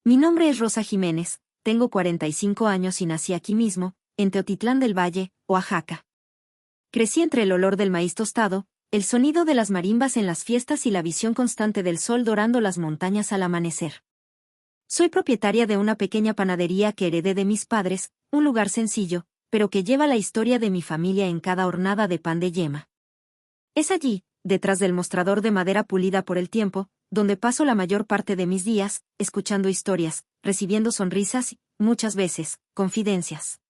Mi nombre es Rosa Jiménez, tengo 45 años y nací aquí mismo, en Teotitlán del Valle, Oaxaca. Crecí entre el olor del maíz tostado, el sonido de las marimbas en las fiestas y la visión constante del sol dorando las montañas al amanecer. Soy propietaria de una pequeña panadería que heredé de mis padres, un lugar sencillo, pero que lleva la historia de mi familia en cada hornada de pan de yema. Es allí, detrás del mostrador de madera pulida por el tiempo, donde paso la mayor parte de mis días, escuchando historias, recibiendo sonrisas y, muchas veces, confidencias.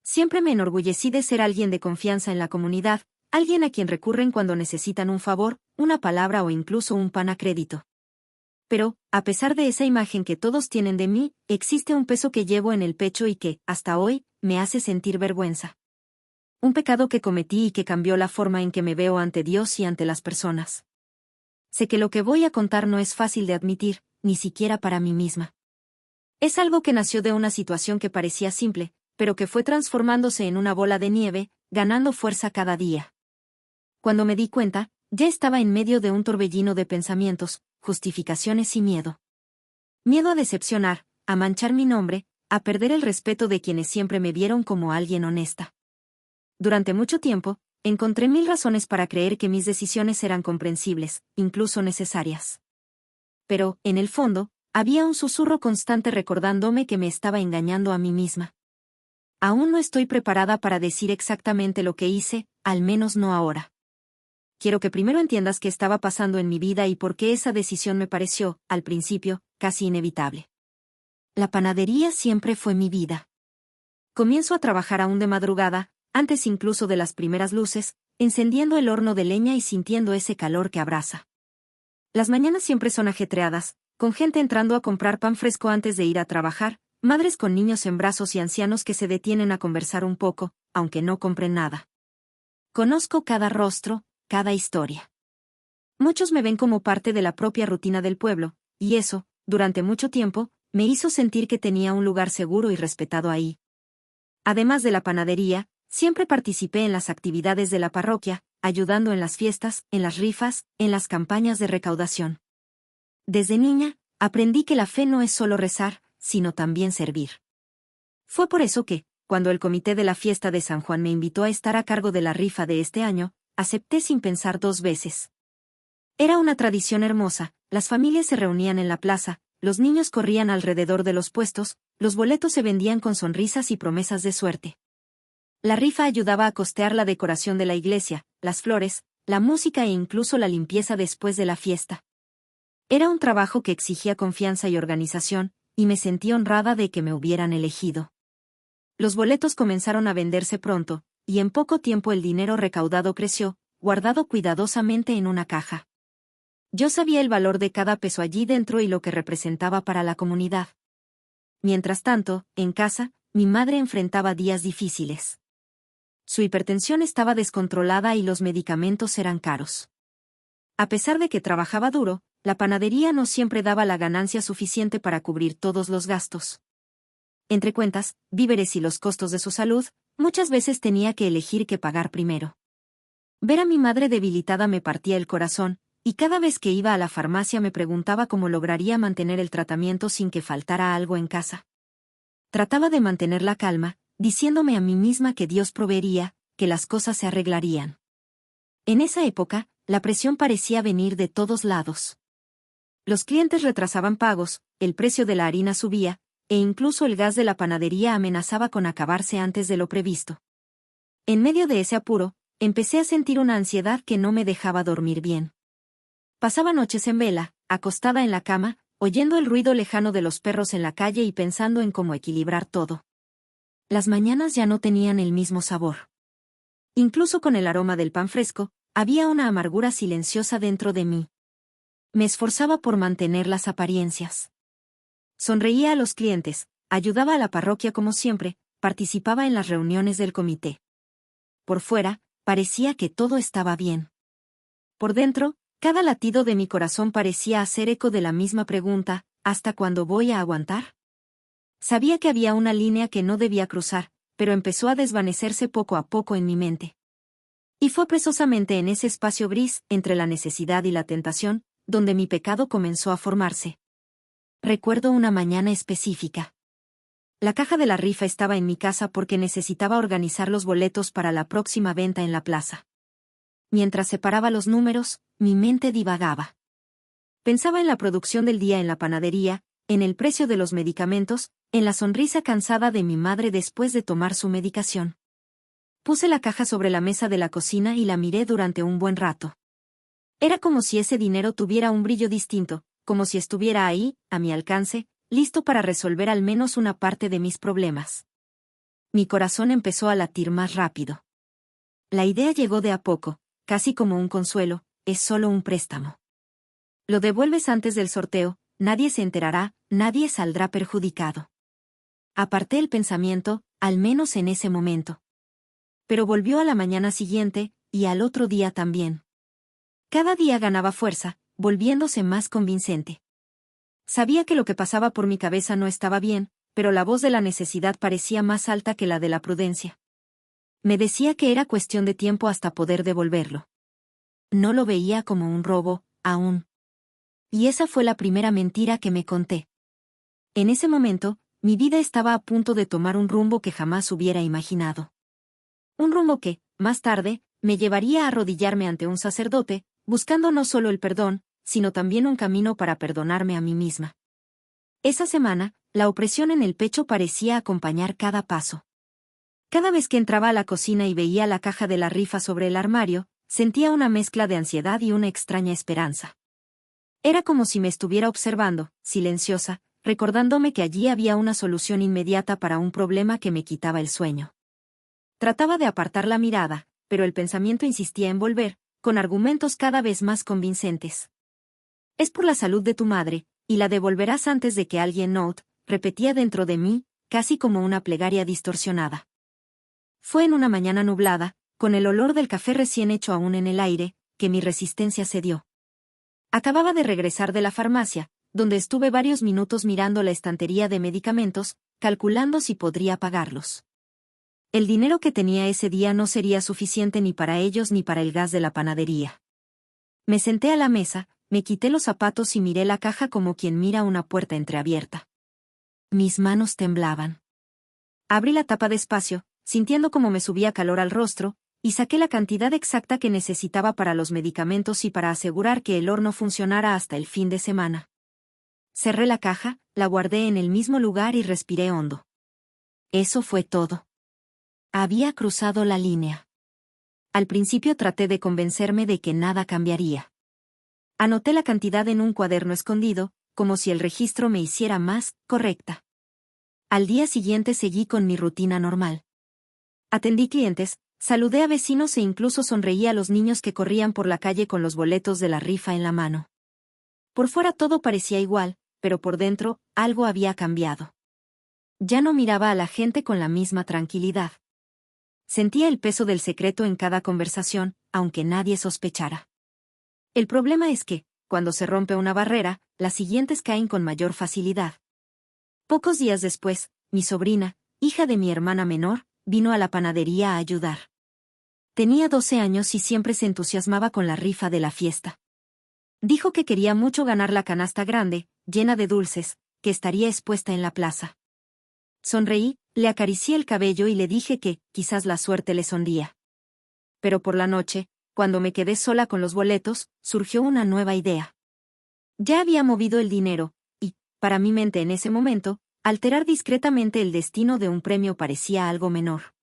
Siempre me enorgullecí de ser alguien de confianza en la comunidad, alguien a quien recurren cuando necesitan un favor, una palabra o incluso un pan a crédito. Pero, a pesar de esa imagen que todos tienen de mí, existe un peso que llevo en el pecho y que, hasta hoy, me hace sentir vergüenza. Un pecado que cometí y que cambió la forma en que me veo ante Dios y ante las personas. Sé que lo que voy a contar no es fácil de admitir, ni siquiera para mí misma. Es algo que nació de una situación que parecía simple, pero que fue transformándose en una bola de nieve, ganando fuerza cada día. Cuando me di cuenta, ya estaba en medio de un torbellino de pensamientos, justificaciones y miedo. Miedo a decepcionar, a manchar mi nombre, a perder el respeto de quienes siempre me vieron como alguien honesta. Durante mucho tiempo, encontré 1000 razones para creer que mis decisiones eran comprensibles, incluso necesarias. Pero, en el fondo, había un susurro constante recordándome que me estaba engañando a mí misma. Aún no estoy preparada para decir exactamente lo que hice, al menos no ahora. Quiero que primero entiendas qué estaba pasando en mi vida y por qué esa decisión me pareció, al principio, casi inevitable. La panadería siempre fue mi vida. Comienzo a trabajar aún de madrugada, antes incluso de las primeras luces, encendiendo el horno de leña y sintiendo ese calor que abraza. Las mañanas siempre son ajetreadas, con gente entrando a comprar pan fresco antes de ir a trabajar, madres con niños en brazos y ancianos que se detienen a conversar un poco, aunque no compren nada. Conozco cada rostro, cada historia. Muchos me ven como parte de la propia rutina del pueblo, y eso, durante mucho tiempo, me hizo sentir que tenía un lugar seguro y respetado ahí. Además de la panadería, siempre participé en las actividades de la parroquia, ayudando en las fiestas, en las rifas, en las campañas de recaudación. Desde niña, aprendí que la fe no es solo rezar, sino también servir. Fue por eso que, cuando el comité de la fiesta de San Juan me invitó a estar a cargo de la rifa de este año, acepté sin pensar 2 veces. Era una tradición hermosa, las familias se reunían en la plaza, los niños corrían alrededor de los puestos, los boletos se vendían con sonrisas y promesas de suerte. La rifa ayudaba a costear la decoración de la iglesia, las flores, la música e incluso la limpieza después de la fiesta. Era un trabajo que exigía confianza y organización, y me sentí honrada de que me hubieran elegido. Los boletos comenzaron a venderse pronto, y en poco tiempo el dinero recaudado creció, guardado cuidadosamente en una caja. Yo sabía el valor de cada peso allí dentro y lo que representaba para la comunidad. Mientras tanto, en casa, mi madre enfrentaba días difíciles. Su hipertensión estaba descontrolada y los medicamentos eran caros. A pesar de que trabajaba duro, la panadería no siempre daba la ganancia suficiente para cubrir todos los gastos. Entre cuentas, víveres y los costos de su salud, muchas veces tenía que elegir qué pagar primero. Ver a mi madre debilitada me partía el corazón, y cada vez que iba a la farmacia me preguntaba cómo lograría mantener el tratamiento sin que faltara algo en casa. Trataba de mantener la calma, diciéndome a mí misma que Dios proveería, que las cosas se arreglarían. En esa época, la presión parecía venir de todos lados. Los clientes retrasaban pagos, el precio de la harina subía, e incluso el gas de la panadería amenazaba con acabarse antes de lo previsto. En medio de ese apuro, empecé a sentir una ansiedad que no me dejaba dormir bien. Pasaba noches en vela, acostada en la cama, oyendo el ruido lejano de los perros en la calle y pensando en cómo equilibrar todo. Las mañanas ya no tenían el mismo sabor. Incluso con el aroma del pan fresco, había una amargura silenciosa dentro de mí. Me esforzaba por mantener las apariencias. Sonreía a los clientes, ayudaba a la parroquia como siempre, participaba en las reuniones del comité. Por fuera, parecía que todo estaba bien. Por dentro, cada latido de mi corazón parecía hacer eco de la misma pregunta: ¿hasta cuándo voy a aguantar? Sabía que había una línea que no debía cruzar, pero empezó a desvanecerse poco a poco en mi mente. Y fue precisamente en ese espacio gris, entre la necesidad y la tentación, donde mi pecado comenzó a formarse. Recuerdo una mañana específica. La caja de la rifa estaba en mi casa porque necesitaba organizar los boletos para la próxima venta en la plaza. Mientras separaba los números, mi mente divagaba. Pensaba en la producción del día en la panadería, en el precio de los medicamentos, en la sonrisa cansada de mi madre después de tomar su medicación. Puse la caja sobre la mesa de la cocina y la miré durante un buen rato. Era como si ese dinero tuviera un brillo distinto, como si estuviera ahí, a mi alcance, listo para resolver al menos una parte de mis problemas. Mi corazón empezó a latir más rápido. La idea llegó de a poco, casi como un consuelo, es solo un préstamo. Lo devuelves antes del sorteo, nadie se enterará, nadie saldrá perjudicado. Aparté el pensamiento, al menos en ese momento. Pero volvió a la mañana siguiente, y al otro día también. Cada día ganaba fuerza, volviéndose más convincente. Sabía que lo que pasaba por mi cabeza no estaba bien, pero la voz de la necesidad parecía más alta que la de la prudencia. Me decía que era cuestión de tiempo hasta poder devolverlo. No lo veía como un robo, aún. Y esa fue la primera mentira que me conté. En ese momento, mi vida estaba a punto de tomar un rumbo que jamás hubiera imaginado. Un rumbo que, más tarde, me llevaría a arrodillarme ante un sacerdote, buscando no solo el perdón, sino también un camino para perdonarme a mí misma. Esa semana, la opresión en el pecho parecía acompañar cada paso. Cada vez que entraba a la cocina y veía la caja de la rifa sobre el armario, sentía una mezcla de ansiedad y una extraña esperanza. Era como si me estuviera observando, silenciosa, recordándome que allí había una solución inmediata para un problema que me quitaba el sueño. Trataba de apartar la mirada, pero el pensamiento insistía en volver, con argumentos cada vez más convincentes. Es por la salud de tu madre, y la devolverás antes de que alguien note, repetía dentro de mí, casi como una plegaria distorsionada. Fue en una mañana nublada, con el olor del café recién hecho aún en el aire, que mi resistencia cedió. Acababa de regresar de la farmacia, donde estuve varios minutos mirando la estantería de medicamentos, calculando si podría pagarlos. El dinero que tenía ese día no sería suficiente ni para ellos ni para el gas de la panadería. Me senté a la mesa, me quité los zapatos y miré la caja como quien mira una puerta entreabierta. Mis manos temblaban. Abrí la tapa despacio, sintiendo como me subía calor al rostro, y saqué la cantidad exacta que necesitaba para los medicamentos y para asegurar que el horno funcionara hasta el fin de semana. Cerré la caja, la guardé en el mismo lugar y respiré hondo. Eso fue todo. Había cruzado la línea. Al principio traté de convencerme de que nada cambiaría. Anoté la cantidad en un cuaderno escondido, como si el registro me hiciera más correcta. Al día siguiente seguí con mi rutina normal. Atendí clientes, saludé a vecinos e incluso sonreí a los niños que corrían por la calle con los boletos de la rifa en la mano. Por fuera todo parecía igual, pero por dentro, algo había cambiado. Ya no miraba a la gente con la misma tranquilidad. Sentía el peso del secreto en cada conversación, aunque nadie sospechara. El problema es que, cuando se rompe una barrera, las siguientes caen con mayor facilidad. Pocos días después, mi sobrina, hija de mi hermana menor, vino a la panadería a ayudar. Tenía 12 años y siempre se entusiasmaba con la rifa de la fiesta. Dijo que quería mucho ganar la canasta grande, llena de dulces, que estaría expuesta en la plaza. Sonreí, le acaricié el cabello y le dije que, quizás la suerte le sonría. Pero por la noche, cuando me quedé sola con los boletos, surgió una nueva idea. Ya había movido el dinero, y, para mi mente en ese momento, alterar discretamente el destino de un premio parecía algo menor.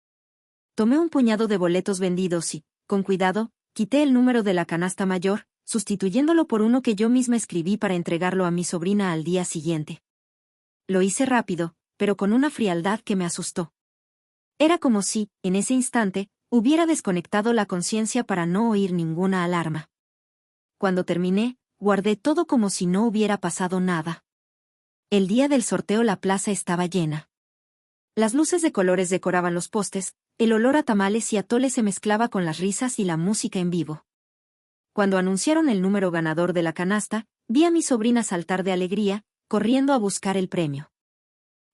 Tomé un puñado de boletos vendidos y, con cuidado, quité el número de la canasta mayor, sustituyéndolo por uno que yo misma escribí para entregarlo a mi sobrina al día siguiente. Lo hice rápido, pero con una frialdad que me asustó. Era como si, en ese instante, hubiera desconectado la conciencia para no oír ninguna alarma. Cuando terminé, guardé todo como si no hubiera pasado nada. El día del sorteo la plaza estaba llena. Las luces de colores decoraban los postes, el olor a tamales y atoles se mezclaba con las risas y la música en vivo. Cuando anunciaron el número ganador de la canasta, vi a mi sobrina saltar de alegría, corriendo a buscar el premio.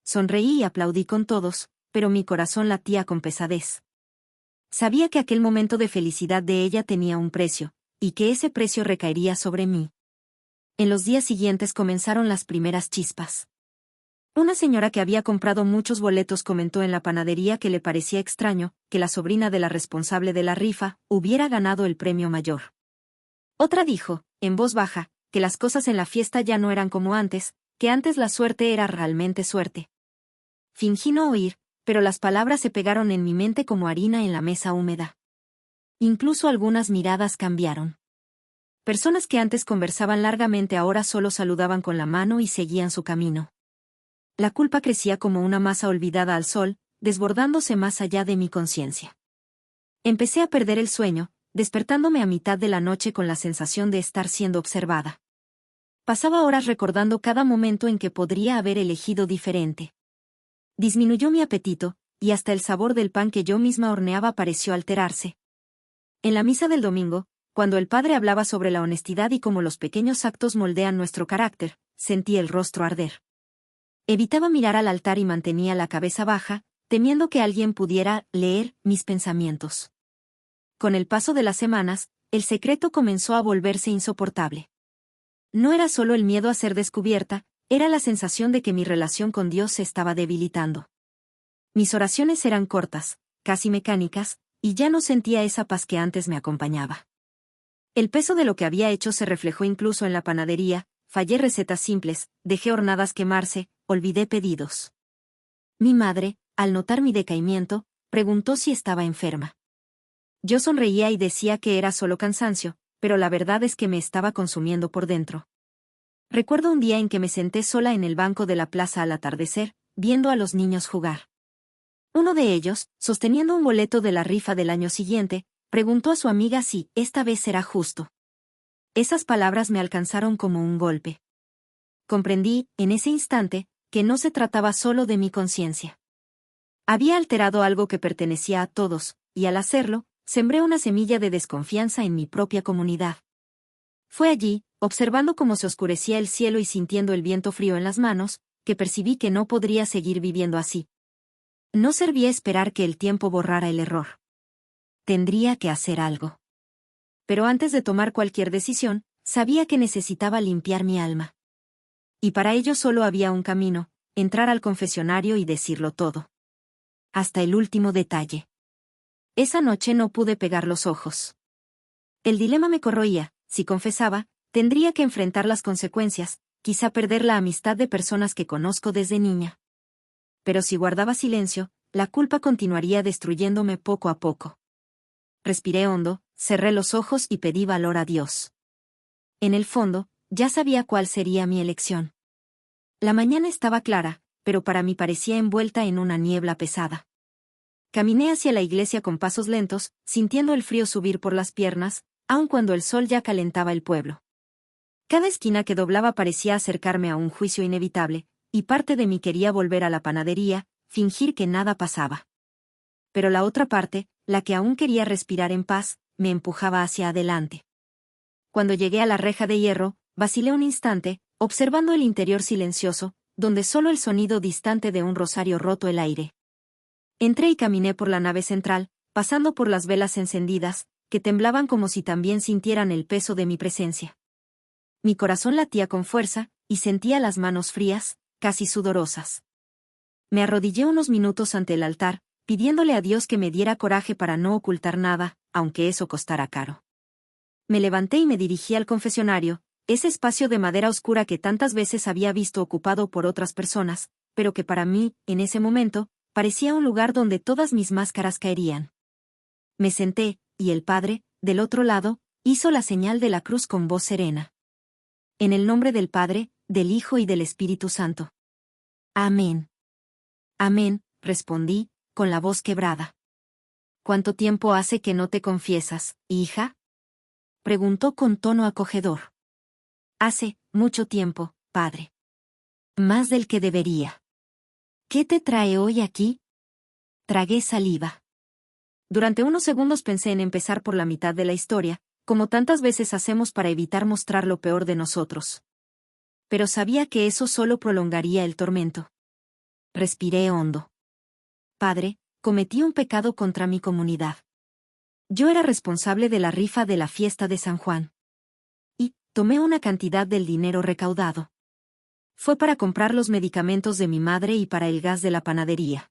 Sonreí y aplaudí con todos, pero mi corazón latía con pesadez. Sabía que aquel momento de felicidad de ella tenía un precio, y que ese precio recaería sobre mí. En los días siguientes comenzaron las primeras chispas. Una señora que había comprado muchos boletos comentó en la panadería que le parecía extraño que la sobrina de la responsable de la rifa hubiera ganado el premio mayor. Otra dijo, en voz baja, que las cosas en la fiesta ya no eran como antes, que antes la suerte era realmente suerte. Fingí no oír, pero las palabras se pegaron en mi mente como harina en la mesa húmeda. Incluso algunas miradas cambiaron. Personas que antes conversaban largamente ahora solo saludaban con la mano y seguían su camino. La culpa crecía como una masa olvidada al sol, desbordándose más allá de mi conciencia. Empecé a perder el sueño, despertándome a mitad de la noche con la sensación de estar siendo observada. Pasaba horas recordando cada momento en que podría haber elegido diferente. Disminuyó mi apetito, y hasta el sabor del pan que yo misma horneaba pareció alterarse. En la misa del domingo, cuando el padre hablaba sobre la honestidad y cómo los pequeños actos moldean nuestro carácter, sentí el rostro arder. Evitaba mirar al altar y mantenía la cabeza baja, temiendo que alguien pudiera leer mis pensamientos. Con el paso de las semanas, el secreto comenzó a volverse insoportable. No era solo el miedo a ser descubierta, era la sensación de que mi relación con Dios se estaba debilitando. Mis oraciones eran cortas, casi mecánicas, y ya no sentía esa paz que antes me acompañaba. El peso de lo que había hecho se reflejó incluso en la panadería, fallé recetas simples, dejé hornadas quemarse, olvidé pedidos. Mi madre, al notar mi decaimiento, preguntó si estaba enferma. Yo sonreía y decía que era solo cansancio, pero la verdad es que me estaba consumiendo por dentro. Recuerdo un día en que me senté sola en el banco de la plaza al atardecer, viendo a los niños jugar. Uno de ellos, sosteniendo un boleto de la rifa del año siguiente, preguntó a su amiga si esta vez será justo. Esas palabras me alcanzaron como un golpe. Comprendí, en ese instante, que no se trataba solo de mi conciencia. Había alterado algo que pertenecía a todos, y al hacerlo, sembré una semilla de desconfianza en mi propia comunidad. Fue allí, observando cómo se oscurecía el cielo y sintiendo el viento frío en las manos, que percibí que no podría seguir viviendo así. No servía esperar que el tiempo borrara el error. Tendría que hacer algo. Pero antes de tomar cualquier decisión, sabía que necesitaba limpiar mi alma. Y para ello solo había un camino, entrar al confesionario y decirlo todo. Hasta el último detalle. Esa noche no pude pegar los ojos. El dilema me corroía, si confesaba, tendría que enfrentar las consecuencias, quizá perder la amistad de personas que conozco desde niña. Pero si guardaba silencio, la culpa continuaría destruyéndome poco a poco. Respiré hondo, cerré los ojos y pedí valor a Dios. En el fondo, ya sabía cuál sería mi elección. La mañana estaba clara, pero para mí parecía envuelta en una niebla pesada. Caminé hacia la iglesia con pasos lentos, sintiendo el frío subir por las piernas, aun cuando el sol ya calentaba el pueblo. Cada esquina que doblaba parecía acercarme a un juicio inevitable, y parte de mí quería volver a la panadería, fingir que nada pasaba. Pero la otra parte, la que aún quería respirar en paz, me empujaba hacia adelante. Cuando llegué a la reja de hierro, vacilé un instante, observando el interior silencioso, donde solo el sonido distante de un rosario roto el aire. Entré y caminé por la nave central, pasando por las velas encendidas, que temblaban como si también sintieran el peso de mi presencia. Mi corazón latía con fuerza, y sentía las manos frías, casi sudorosas. Me arrodillé unos minutos ante el altar, pidiéndole a Dios que me diera coraje para no ocultar nada, aunque eso costara caro. Me levanté y me dirigí al confesionario, ese espacio de madera oscura que tantas veces había visto ocupado por otras personas, pero que para mí, en ese momento, parecía un lugar donde todas mis máscaras caerían. Me senté, y el padre, del otro lado, hizo la señal de la cruz con voz serena. En el nombre del Padre, del Hijo y del Espíritu Santo. Amén. Amén, respondí, con la voz quebrada. ¿Cuánto tiempo hace que no te confiesas, hija? Preguntó con tono acogedor. Hace mucho tiempo, padre. Más del que debería. ¿Qué te trae hoy aquí? Tragué saliva. Durante unos segundos pensé en empezar por la mitad de la historia, como tantas veces hacemos para evitar mostrar lo peor de nosotros. Pero sabía que eso solo prolongaría el tormento. Respiré hondo. Padre, cometí un pecado contra mi comunidad. Yo era responsable de la rifa de la fiesta de San Juan. Y, tomé una cantidad del dinero recaudado. Fue para comprar los medicamentos de mi madre y para el gas de la panadería.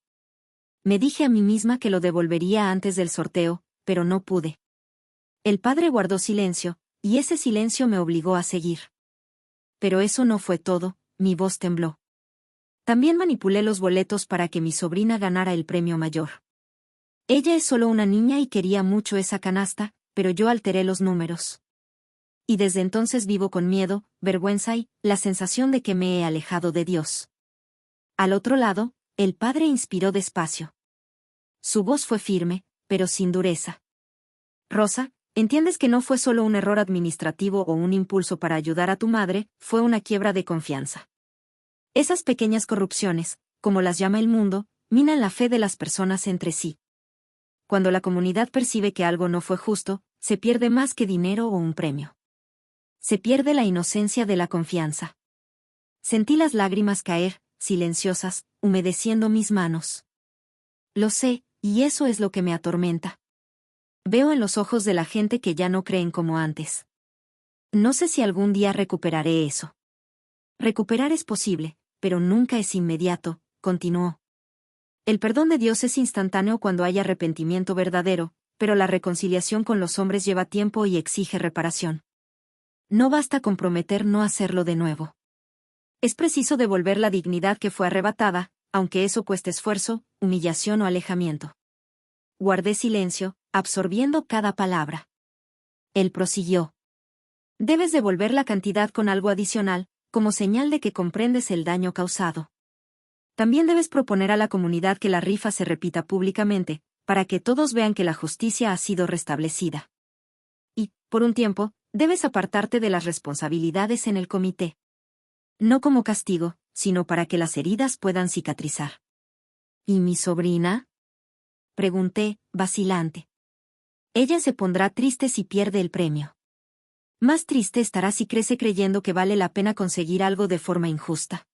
Me dije a mí misma que lo devolvería antes del sorteo, pero no pude. El padre guardó silencio, y ese silencio me obligó a seguir. Pero eso no fue todo, mi voz tembló. También manipulé los boletos para que mi sobrina ganara el premio mayor. Ella es solo una niña y quería mucho esa canasta, pero yo alteré los números. Y desde entonces vivo con miedo, vergüenza y la sensación de que me he alejado de Dios. Al otro lado, el padre inspiró despacio. Su voz fue firme, pero sin dureza. Rosa, entiendes que no fue solo un error administrativo o un impulso para ayudar a tu madre, fue una quiebra de confianza. Esas pequeñas corrupciones, como las llama el mundo, minan la fe de las personas entre sí. Cuando la comunidad percibe que algo no fue justo, se pierde más que dinero o un premio. Se pierde la inocencia de la confianza. Sentí las lágrimas caer, silenciosas, humedeciendo mis manos. Lo sé, y eso es lo que me atormenta. Veo en los ojos de la gente que ya no creen como antes. No sé si algún día recuperaré eso. Recuperar es posible, pero nunca es inmediato, continuó. El perdón de Dios es instantáneo cuando hay arrepentimiento verdadero, pero la reconciliación con los hombres lleva tiempo y exige reparación. No basta con prometer no hacerlo de nuevo. Es preciso devolver la dignidad que fue arrebatada, aunque eso cueste esfuerzo, humillación o alejamiento. Guardé silencio, absorbiendo cada palabra. Él prosiguió. Debes devolver la cantidad con algo adicional, como señal de que comprendes el daño causado. También debes proponer a la comunidad que la rifa se repita públicamente, para que todos vean que la justicia ha sido restablecida. Y, por un tiempo, debes apartarte de las responsabilidades en el comité. No como castigo, sino para que las heridas puedan cicatrizar. ¿Y mi sobrina? Pregunté, vacilante. Ella se pondrá triste si pierde el premio. Más triste estará si crece creyendo que vale la pena conseguir algo de forma injusta.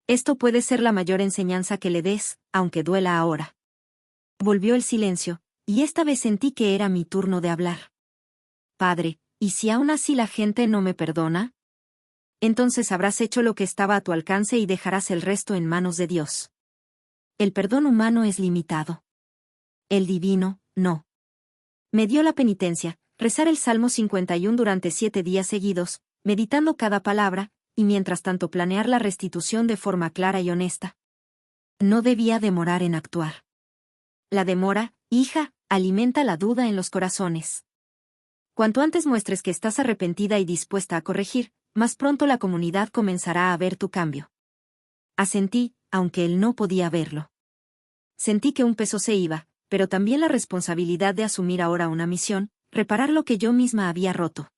Esto puede ser la mayor enseñanza que le des, aunque duela ahora. Volvió el silencio, y esta vez sentí que era mi turno de hablar. Padre, ¿y si aún así la gente no me perdona? Entonces habrás hecho lo que estaba a tu alcance y dejarás el resto en manos de Dios. El perdón humano es limitado. El divino, no. Me dio la penitencia, rezar el Salmo 51 durante 7 días seguidos, meditando cada palabra, y mientras tanto planear la restitución de forma clara y honesta. No debía demorar en actuar. La demora, hija, alimenta la duda en los corazones. Cuanto antes muestres que estás arrepentida y dispuesta a corregir, más pronto la comunidad comenzará a ver tu cambio. Asentí, aunque él no podía verlo. Sentí que un peso se iba, pero también la responsabilidad de asumir ahora una misión, reparar lo que yo misma había roto.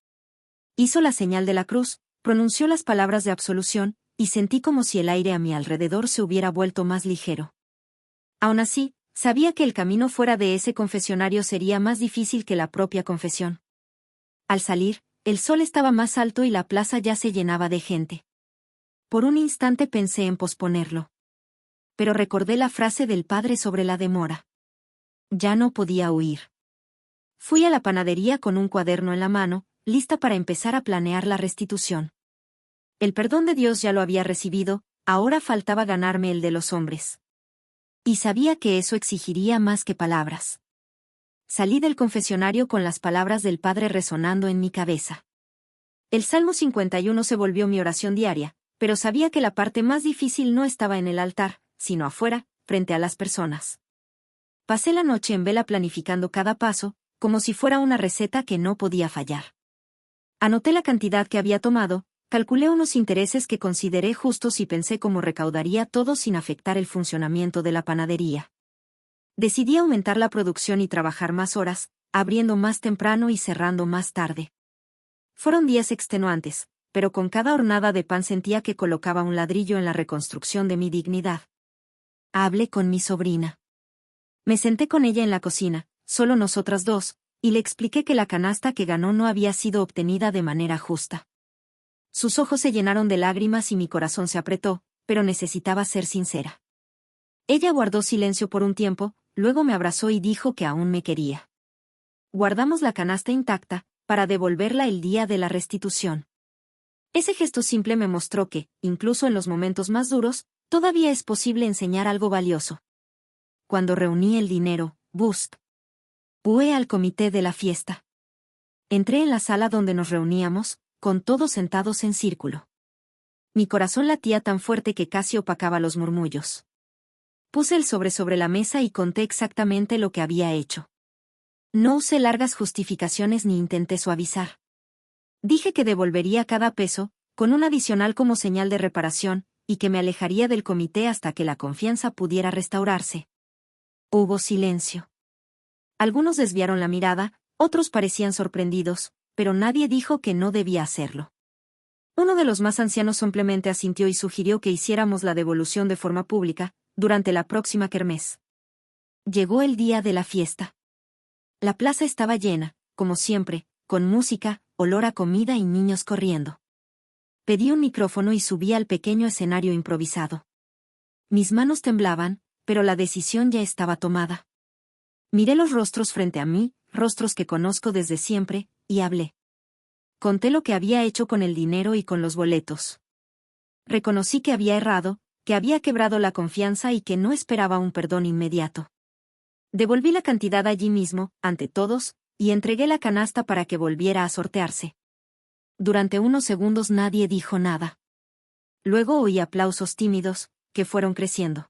Hizo la señal de la cruz, pronunció las palabras de absolución, y sentí como si el aire a mi alrededor se hubiera vuelto más ligero. Aún así, sabía que el camino fuera de ese confesionario sería más difícil que la propia confesión. Al salir, el sol estaba más alto y la plaza ya se llenaba de gente. Por un instante pensé en posponerlo. Pero recordé la frase del padre sobre la demora. Ya no podía huir. Fui a la panadería con un cuaderno en la mano, lista para empezar a planear la restitución. El perdón de Dios ya lo había recibido, ahora faltaba ganarme el de los hombres. Y sabía que eso exigiría más que palabras. Salí del confesionario con las palabras del Padre resonando en mi cabeza. El Salmo 51 se volvió mi oración diaria, pero sabía que la parte más difícil no estaba en el altar, sino afuera, frente a las personas. Pasé la noche en vela planificando cada paso, como si fuera una receta que no podía fallar. Anoté la cantidad que había tomado, calculé unos intereses que consideré justos y pensé cómo recaudaría todo sin afectar el funcionamiento de la panadería. Decidí aumentar la producción y trabajar más horas, abriendo más temprano y cerrando más tarde. Fueron días extenuantes, pero con cada hornada de pan sentía que colocaba un ladrillo en la reconstrucción de mi dignidad. Hablé con mi sobrina. Me senté con ella en la cocina, solo nosotras dos, y le expliqué que la canasta que ganó no había sido obtenida de manera justa. Sus ojos se llenaron de lágrimas y mi corazón se apretó, pero necesitaba ser sincera. Ella guardó silencio por un tiempo, luego me abrazó y dijo que aún me quería. Guardamos la canasta intacta, para devolverla el día de la restitución. Ese gesto simple me mostró que, incluso en los momentos más duros, todavía es posible enseñar algo valioso. Cuando reuní el dinero, fui al comité de la fiesta. Entré en la sala donde nos reuníamos, con todos sentados en círculo. Mi corazón latía tan fuerte que casi opacaba los murmullos. Puse el sobre la mesa y conté exactamente lo que había hecho. No usé largas justificaciones ni intenté suavizar. Dije que devolvería cada peso, con un adicional como señal de reparación, y que me alejaría del comité hasta que la confianza pudiera restaurarse. Hubo silencio. Algunos desviaron la mirada, otros parecían sorprendidos, pero nadie dijo que no debía hacerlo. Uno de los más ancianos simplemente asintió y sugirió que hiciéramos la devolución de forma pública, durante la próxima kermés. Llegó el día de la fiesta. La plaza estaba llena, como siempre, con música, olor a comida y niños corriendo. Pedí un micrófono y subí al pequeño escenario improvisado. Mis manos temblaban, pero la decisión ya estaba tomada. Miré los rostros frente a mí, rostros que conozco desde siempre, y hablé. Conté lo que había hecho con el dinero y con los boletos. Reconocí que había errado, que había quebrado la confianza y que no esperaba un perdón inmediato. Devolví la cantidad allí mismo, ante todos, y entregué la canasta para que volviera a sortearse. Durante unos segundos nadie dijo nada. Luego oí aplausos tímidos, que fueron creciendo.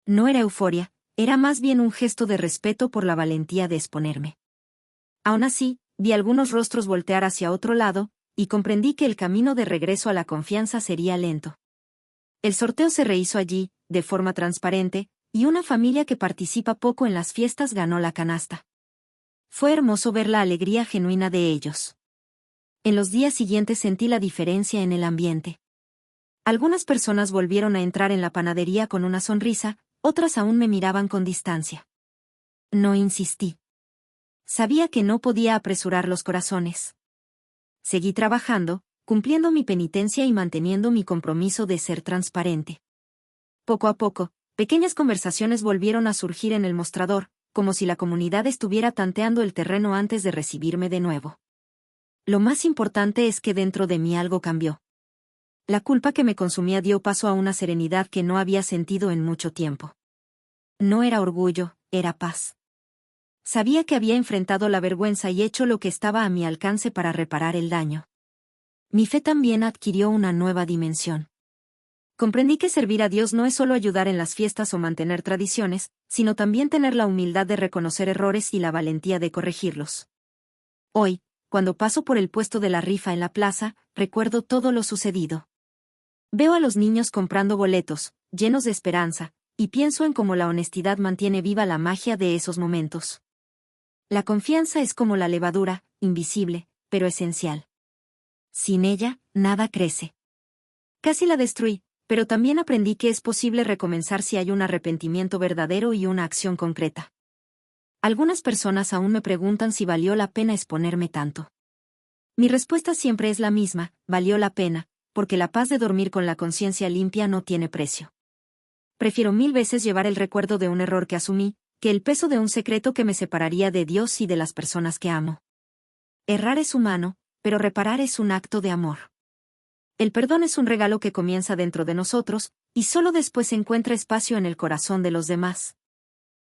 No era euforia, era más bien un gesto de respeto por la valentía de exponerme. Aún así, vi algunos rostros voltear hacia otro lado, y comprendí que el camino de regreso a la confianza sería lento. El sorteo se rehizo allí, de forma transparente, y una familia que participa poco en las fiestas ganó la canasta. Fue hermoso ver la alegría genuina de ellos. En los días siguientes sentí la diferencia en el ambiente. Algunas personas volvieron a entrar en la panadería con una sonrisa, otras aún me miraban con distancia. No insistí. Sabía que no podía apresurar los corazones. Seguí trabajando, cumpliendo mi penitencia y manteniendo mi compromiso de ser transparente. Poco a poco, pequeñas conversaciones volvieron a surgir en el mostrador, como si la comunidad estuviera tanteando el terreno antes de recibirme de nuevo. Lo más importante es que dentro de mí algo cambió. La culpa que me consumía dio paso a una serenidad que no había sentido en mucho tiempo. No era orgullo, era paz. Sabía que había enfrentado la vergüenza y hecho lo que estaba a mi alcance para reparar el daño. Mi fe también adquirió una nueva dimensión. Comprendí que servir a Dios no es solo ayudar en las fiestas o mantener tradiciones, sino también tener la humildad de reconocer errores y la valentía de corregirlos. Hoy, cuando paso por el puesto de la rifa en la plaza, recuerdo todo lo sucedido. Veo a los niños comprando boletos, llenos de esperanza, y pienso en cómo la honestidad mantiene viva la magia de esos momentos. La confianza es como la levadura, invisible, pero esencial. Sin ella, nada crece. Casi la destruí, pero también aprendí que es posible recomenzar si hay un arrepentimiento verdadero y una acción concreta. Algunas personas aún me preguntan si valió la pena exponerme tanto. Mi respuesta siempre es la misma: valió la pena, porque la paz de dormir con la conciencia limpia no tiene precio. Prefiero 1000 veces llevar el recuerdo de un error que asumí, que el peso de un secreto que me separaría de Dios y de las personas que amo. Errar es humano, pero reparar es un acto de amor. El perdón es un regalo que comienza dentro de nosotros, y solo después encuentra espacio en el corazón de los demás.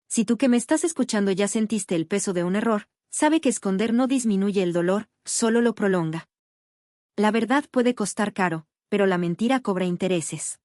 Si tú que me estás escuchando ya sentiste el peso de un error, sabe que esconder no disminuye el dolor, solo lo prolonga. La verdad puede costar caro, pero la mentira cobra intereses.